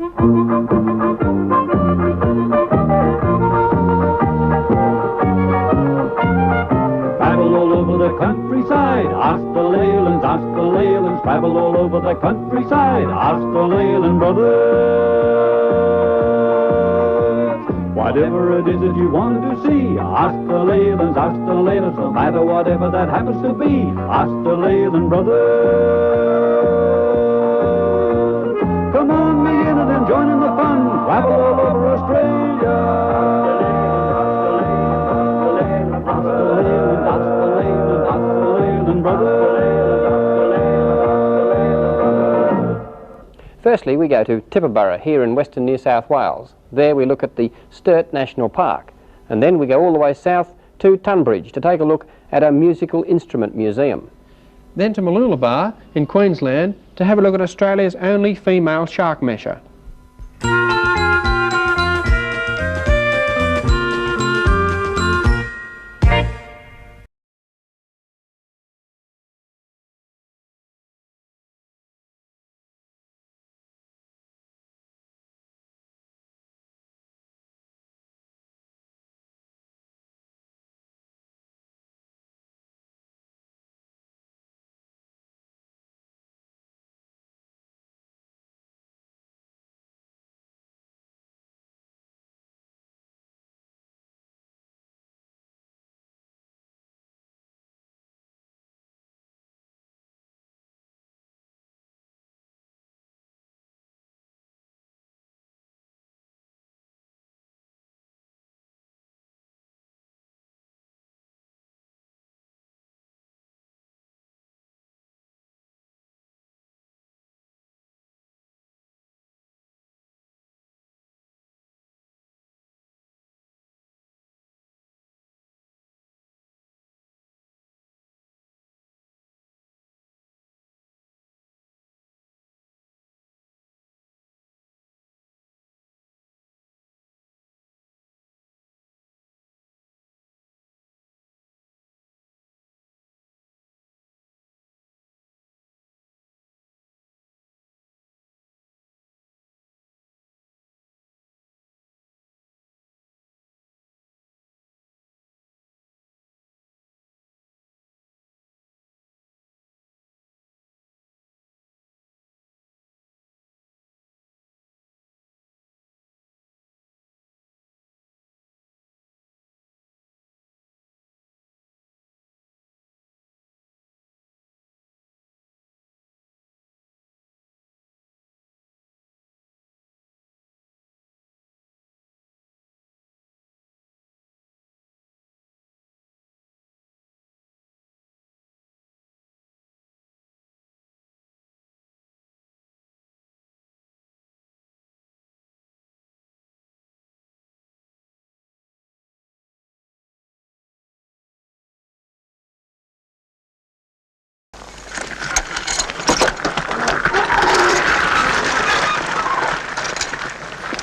Travel all over the countryside, ask the Leylands, ask the Leylands. Travel all over the countryside, ask the Leyland Brothers. Whatever it is that you want to see, ask the Leylands, ask the Leylands. No matter whatever that happens to be, ask the Leyland Brothers. Come on, me in and join in the fun. Travel all over Australia. Ask the Leyland, ask the Leyland, ask the Leyland Brothers. Firstly, we go to Tibooburra here in western New South Wales. There we look at the Sturt National Park, and then we go all the way south to Tunbridge to take a look at a musical instrument museum. Then to Mooloolaba in Queensland to have a look at Australia's only female shark mesher.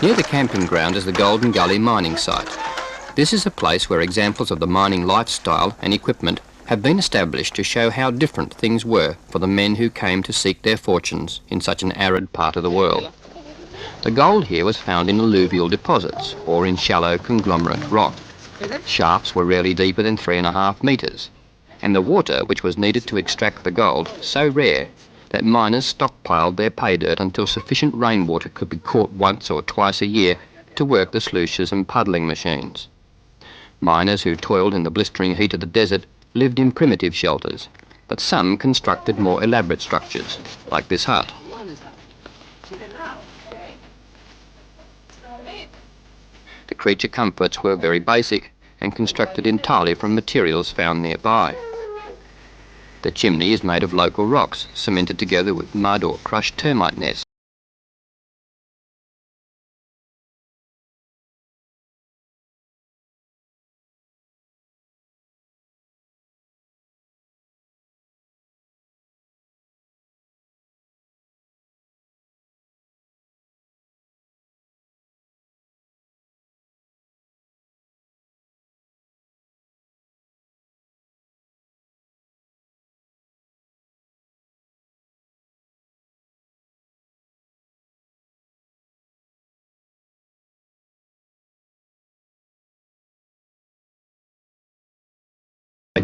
Near the camping ground is the Golden Gully mining site. This is a place where examples of the mining lifestyle and equipment have been established to show how different things were for the men who came to seek their fortunes in such an arid part of the world. The gold here was found in alluvial deposits or in shallow conglomerate rock. Shafts were rarely deeper than 3.5 metres, and the water which was needed to extract the gold so rare that miners stockpiled their pay dirt until sufficient rainwater could be caught once or twice a year to work the sluices and puddling machines. Miners who toiled in the blistering heat of the desert lived in primitive shelters, but some constructed more elaborate structures, like this hut. The creature comforts were very basic and constructed entirely from materials found nearby. The chimney is made of local rocks, cemented together with mud or crushed termite nests.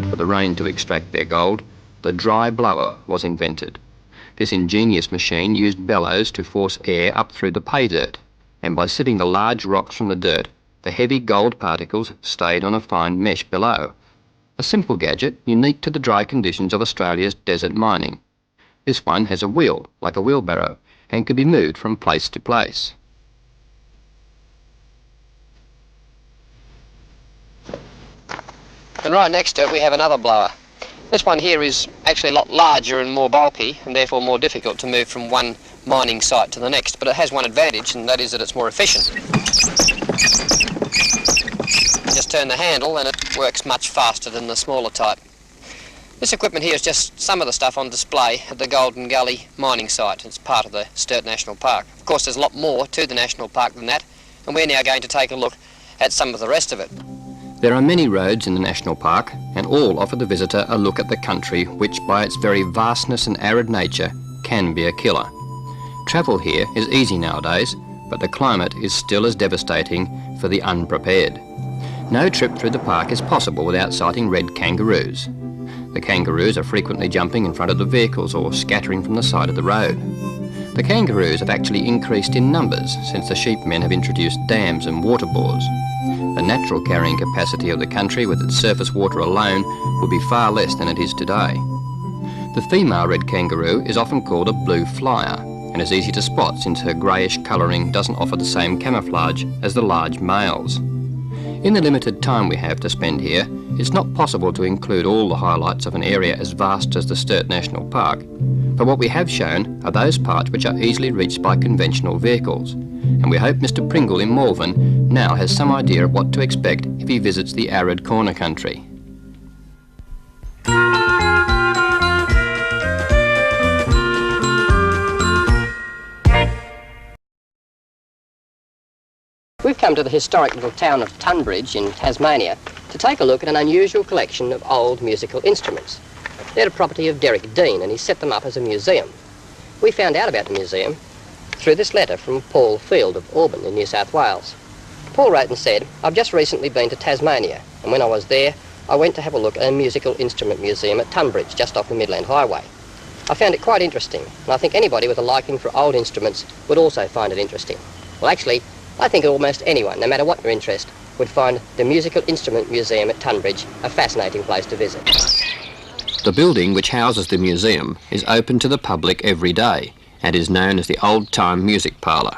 for the rain to extract their gold, the dry blower was invented. This ingenious machine used bellows to force air up through the pay dirt, and by sifting the large rocks from the dirt, the heavy gold particles stayed on a fine mesh below. A simple gadget unique to the dry conditions of Australia's desert mining. This one has a wheel, like a wheelbarrow, and can be moved from place to place. And right next to it we have another blower. This one here is actually a lot larger and more bulky, and therefore more difficult to move from one mining site to the next, but it has one advantage, and that is that it's more efficient. Just turn the handle and it works much faster than the smaller type. This equipment here is just some of the stuff on display at the Golden Gully mining site. It's part of the Sturt National Park. Of course, there's a lot more to the National Park than that, and we're now going to take a look at some of the rest of it. There are many roads in the National Park, and all offer the visitor a look at the country which, by its very vastness and arid nature, can be a killer. Travel here is easy nowadays, but the climate is still as devastating for the unprepared. No trip through the park is possible without sighting red kangaroos. The kangaroos are frequently jumping in front of the vehicles or scattering from the side of the road. The kangaroos have actually increased in numbers since the sheepmen have introduced dams and water bores. The natural carrying capacity of the country with its surface water alone would be far less than it is today. The female red kangaroo is often called a blue flyer and is easy to spot since her greyish colouring doesn't offer the same camouflage as the large males. In the limited time we have to spend here, it's not possible to include all the highlights of an area as vast as the Sturt National Park, but what we have shown are those parts which are easily reached by conventional vehicles, and we hope Mr. Pringle in Malvern now has some idea of what to expect if he visits the arid corner country. We've come to the historic little town of Tunbridge in Tasmania to take a look at an unusual collection of old musical instruments. They're the property of Derek Dean, and he set them up as a museum. We found out about the museum through this letter from Paul Field of Auburn in New South Wales. Paul wrote and said, "I've just recently been to Tasmania, and when I was there, I went to have a look at a musical instrument museum at Tunbridge, just off the Midland Highway. I found it quite interesting, and I think anybody with a liking for old instruments would also find it interesting. Well, actually, I think almost anyone, no matter what your interest, would find the Musical Instrument Museum at Tunbridge a fascinating place to visit." The building which houses the museum is open to the public every day and is known as the Old Time Music Parlour.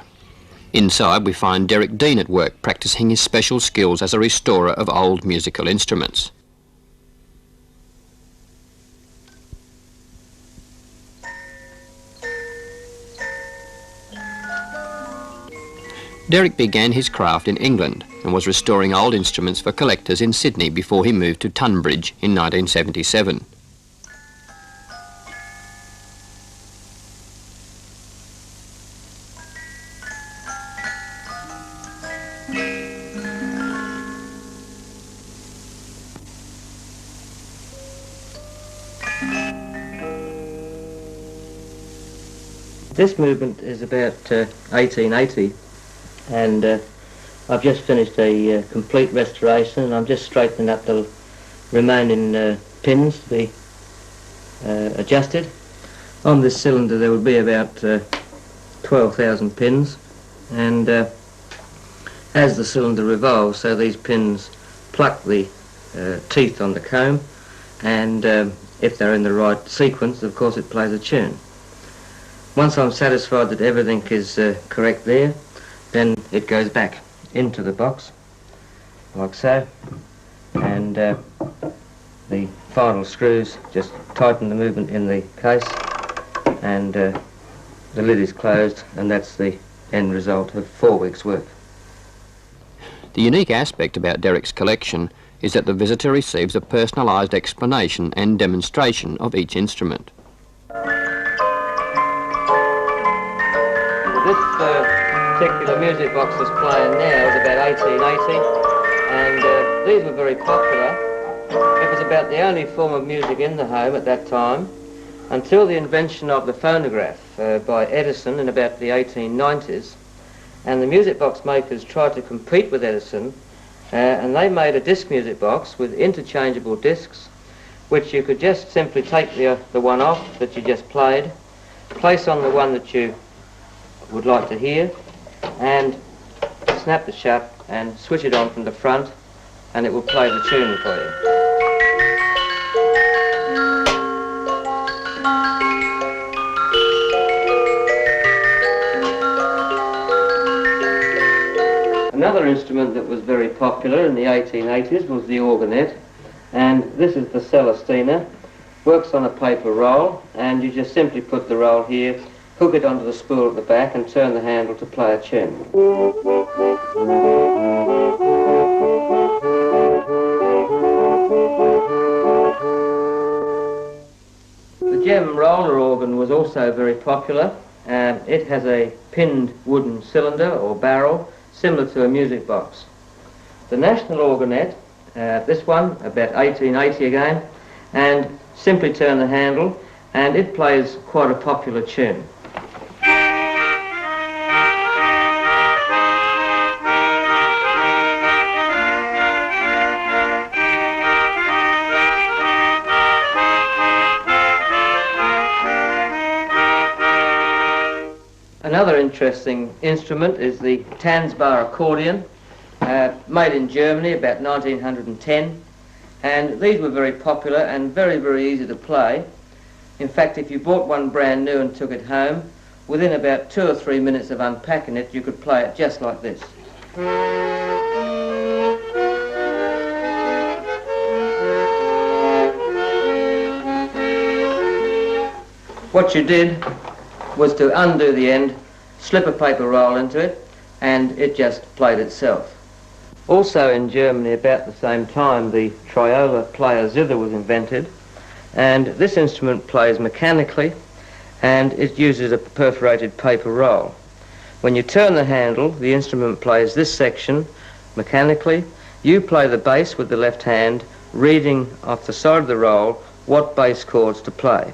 Inside we find Derek Dean at work practising his special skills as a restorer of old musical instruments. Derek began his craft in England and was restoring old instruments for collectors in Sydney before he moved to Tunbridge in 1977. This movement is about 1880, and I've just finished a complete restoration, and I'm just straightening up the remaining pins to be adjusted. On this cylinder there would be about 12,000 pins, and as the cylinder revolves, so these pins pluck the teeth on the comb, and if they're in the right sequence, of course it plays a tune. Once I'm satisfied that everything is correct there, then it goes back into the box, like so, and the final screws just tighten the movement in the case, and the lid is closed, and that's the end result of 4 weeks' work. The unique aspect about Derek's collection is that the visitor receives a personalised explanation and demonstration of each instrument. This particular music box that's playing now is about 1880, and these were very popular. It was about the only form of music in the home at that time, until the invention of the phonograph by Edison in about the 1890s, and the music box makers tried to compete with Edison, and they made a disc music box with interchangeable discs, which you could just simply take the one off that you just played, place on the one that you would like to hear, and snap it shut and switch it on from the front, and it will play the tune for you. Another instrument that was very popular in the 1880s was the organette, and this is the Celestina. Works on a paper roll, and you just simply put the roll here, hook it onto the spool at the back and turn the handle to play a tune. The gem roller organ was also very popular. It has a pinned wooden cylinder or barrel similar to a music box. The national organette, this one about 1880 again, and simply turn the handle and it plays quite a popular tune. Another interesting instrument is the Tasmania accordion, made in Germany about 1910, and these were very popular and very, very easy to play. In fact, if you bought one brand new and took it home, within about 2 or 3 minutes of unpacking it, you could play it just like this. What you did was to undo the end, slip a paper roll into it, and it just played itself. Also in Germany about the same time, the triola player zither was invented, and this instrument plays mechanically, and it uses a perforated paper roll. When you turn the handle, the instrument plays this section mechanically. You play the bass with the left hand, reading off the side of the roll what bass chords to play.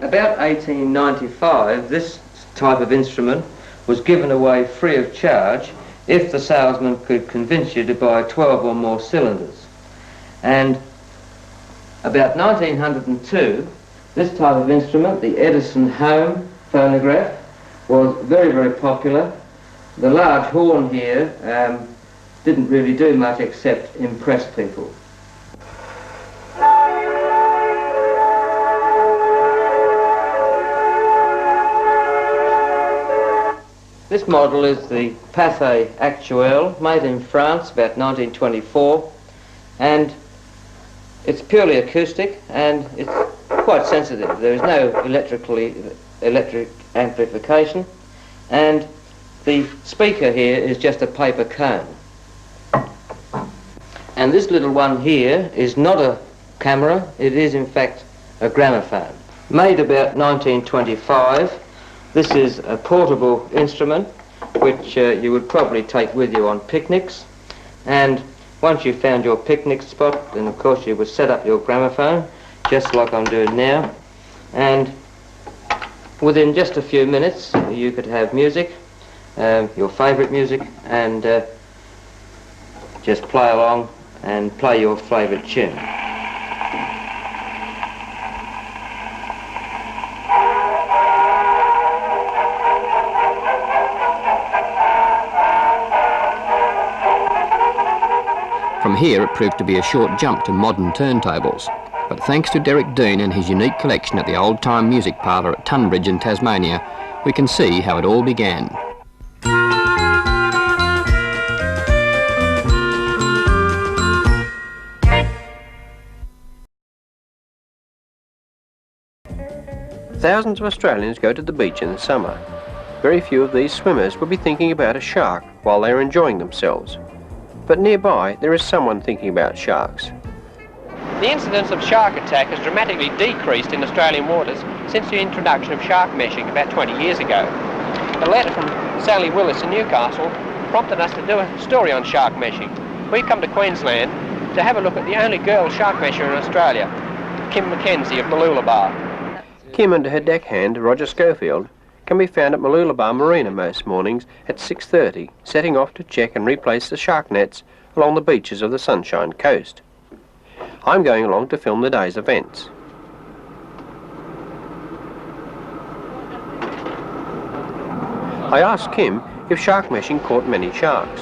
About 1895, this type of instrument was given away free of charge if the salesman could convince you to buy 12 or more cylinders. And about 1902, this type of instrument, the Edison home phonograph, was very, very popular. The large horn here didn't really do much except impress people. This model is the Pathé Actuel, made in France about 1924, and it's purely acoustic and it's quite sensitive. There is no electric amplification, and the speaker here is just a paper cone. And this little one here is not a camera, it is in fact a gramophone. Made about 1925, this is a portable instrument which you would probably take with you on picnics, and once you've found your picnic spot, then of course you would set up your gramophone just like I'm doing now, and within just a few minutes you could have music, your favourite music, and just play along and play your favourite tune. From here it proved to be a short jump to modern turntables, but thanks to Derek Dean and his unique collection at the Old Time Music Parlour at Tunbridge in Tasmania, we can see how it all began. Thousands of Australians go to the beach in the summer. Very few of these swimmers will be thinking about a shark while they are enjoying themselves. But nearby, there is someone thinking about sharks. The incidence of shark attack has dramatically decreased in Australian waters since the introduction of shark meshing about 20 years ago. A letter from Sally Willis in Newcastle prompted us to do a story on shark meshing. We've come to Queensland to have a look at the only girl shark mesher in Australia, Kim Mackenzie of Mooloolaba. Kim and her deckhand, Roger Schofield, can be found at Mooloolaba Marina most mornings at 6:30, setting off to check and replace the shark nets along the beaches of the Sunshine Coast. I'm going along to film the day's events. I asked Kim if shark meshing caught many sharks.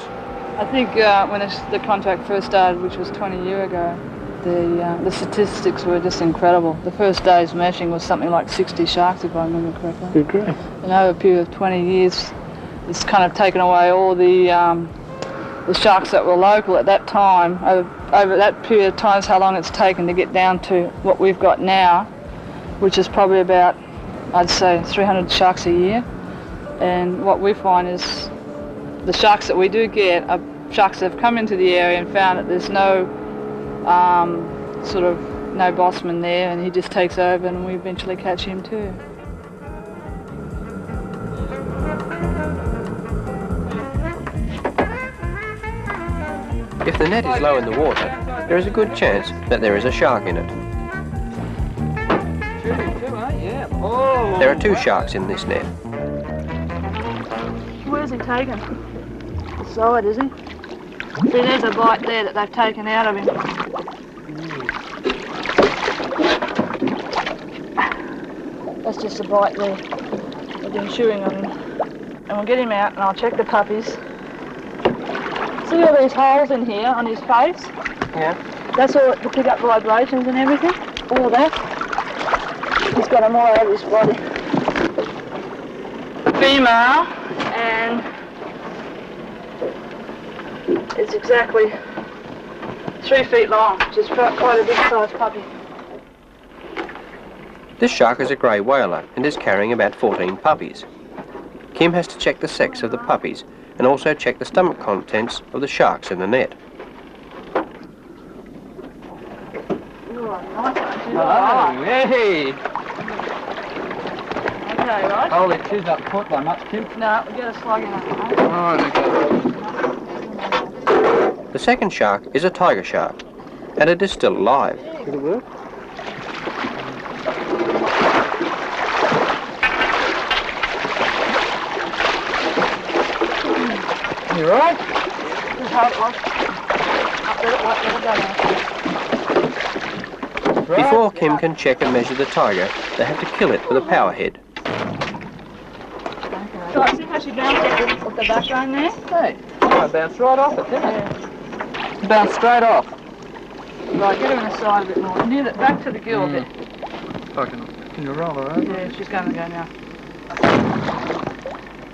I think when the contract first started, which was 20 years ago, the statistics were just incredible. The first day's meshing was something like 60 sharks, if I remember correctly. Good grief. And over a period of 20 years, it's kind of taken away all the sharks that were local at that time. Over that period of time is how long it's taken to get down to what we've got now, which is probably about, I'd say, 300 sharks a year. And what we find is the sharks that we do get are sharks that have come into the area and found that there's no no bossman there, and he just takes over and we eventually catch him too. If the net is low in the water, there is a good chance that there is a shark in it. There are 2 sharks in this net. Where's he taken? The side, is he? See, there's a bite there that they've taken out of him. That's just a bite there. They've been chewing on him. And we'll get him out and I'll check the puppies. See all these holes in here on his face? Yeah. That's all to pick up vibrations and everything. All of that. He's got them all over his body. Female, and it's exactly 3 feet long, which is quite a big sized puppy. This shark is a grey whaler and is carrying about 14 puppies. Kim has to check the sex of the puppies and also check the stomach contents of the sharks in the net. Oh, hey! Okay, right? Holy, she's not caught by much, Kim. No, we'll get a slug in it. The second shark is a tiger shark, and it is still alive. Did it work? You right? Just hold it, Before Kim can check and measure the tiger, they have to kill it with a power head. So I see how she bounced off the background there? Hey, I bounced right off it, didn't Yeah. it? Bounced straight off. Right, get her in the side a bit more. Near the back to the gill a bit. Can you roll her over? Yeah, she's going to go now.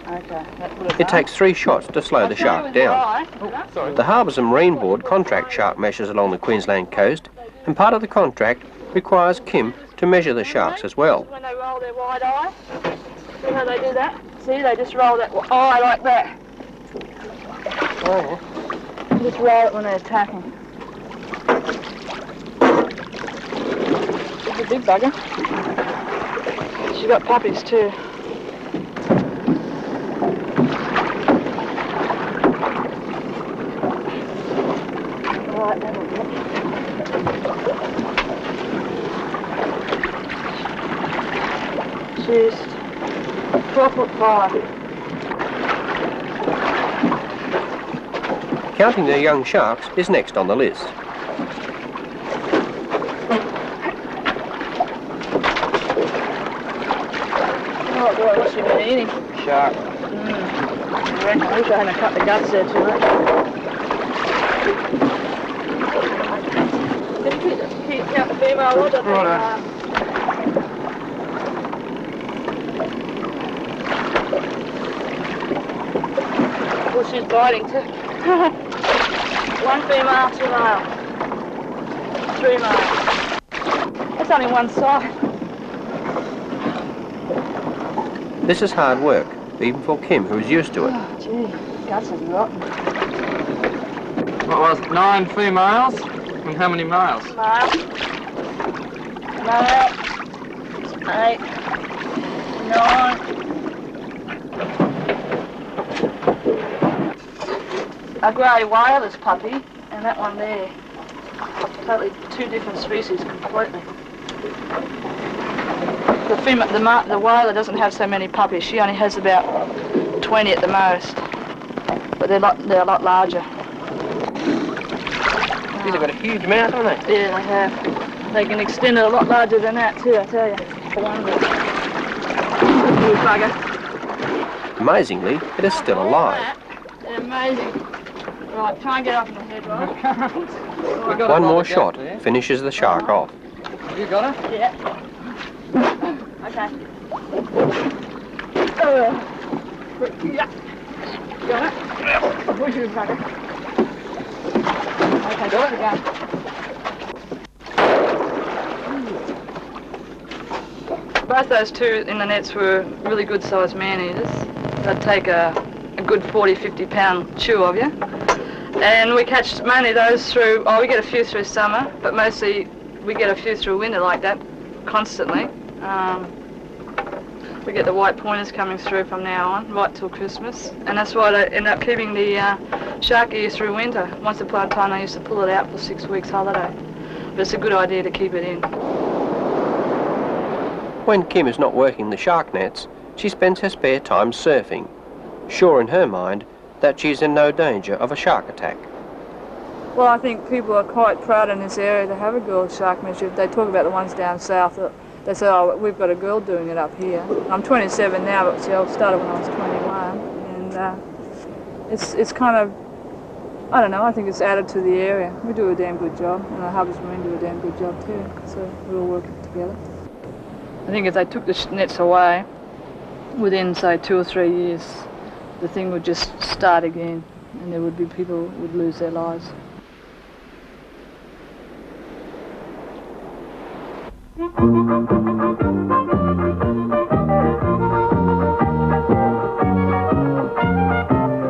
Okay, that's what It takes 3 shots to slow the shark down. Sorry. The Harbours and Marine Board contract shark meshers along the Queensland coast, and part of the contract requires Kim to measure the sharks as well. When they roll their wide eye, see how they do that? See, they just roll that eye like that. Oh. Just roll it when they're attacking. It's a big bugger. She's got puppies too. Right, then we'll get. She's 12'5". Counting the young sharks is next on the list. Oh boy, what's she been eating? Shark. I reckon I wish I hadn't cut the guts there too much. Keep count the female rod, I think. Well, she's biting too. 1 female, 2 male. 3 male. That's only one side. This is hard work, even for Kim, who is used to it. Oh, gee, guts are rotten. What was it, 9 females? And how many males? Male. Male. 8, 9. A grey whaler's puppy, and that one there. Totally two different species completely. The female, the whaler doesn't have so many puppies. She only has about 20 at the most, but they're a lot larger. These have got a huge mouth, haven't they? Yeah, they have. They can extend it a lot larger than that too, I tell you. For one of them. Good bugger. Amazingly, it is still alive. They're amazing. Right, try and get up in the head, right? One more shot finishes the shark off. You got her? Yeah. Okay. Yeah. Got it? Push you, bugger. Okay, got it again. Both those two in the nets were really good sized man-eaters. They'd take a good 40, 50 pound chew of you. And we catch mainly those through, we get a few through summer, but mostly we get a few through winter like that, constantly. We get the white pointers coming through from now on, right till Christmas. And that's why they end up keeping the shark ear through winter. Once upon a time I used to pull it out for 6 weeks holiday. But it's a good idea to keep it in. When Kim is not working the shark nets, she spends her spare time surfing, sure in her mind that she's in no danger of a shark attack. Well, I think people are quite proud in this area to have a girl shark mischief. They talk about the ones down south. They say, oh, we've got a girl doing it up here. I'm 27 now, but see, I started when I was 21. And it's kind of, I don't know, I think it's added to the area. We do a damn good job, and the Harbours Marine do a damn good job too. So we all work together. I think if they took the nets away, within, say, 2 or 3 years, the thing would just start again, and there would be people who would lose their lives.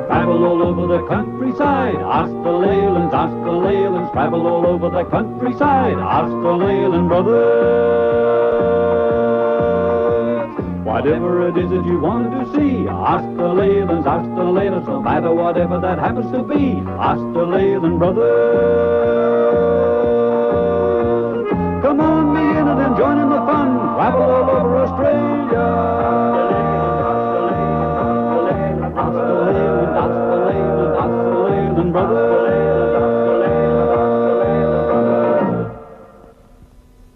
Travel all over the countryside, ask the Leylands, ask the Leylands. Travel all over the countryside, ask the Leyland Brothers. Whatever it is that you want to see, ask the Leylands, ask the Leylands. No matter whatever that happens to be, ask the Leyland Brothers.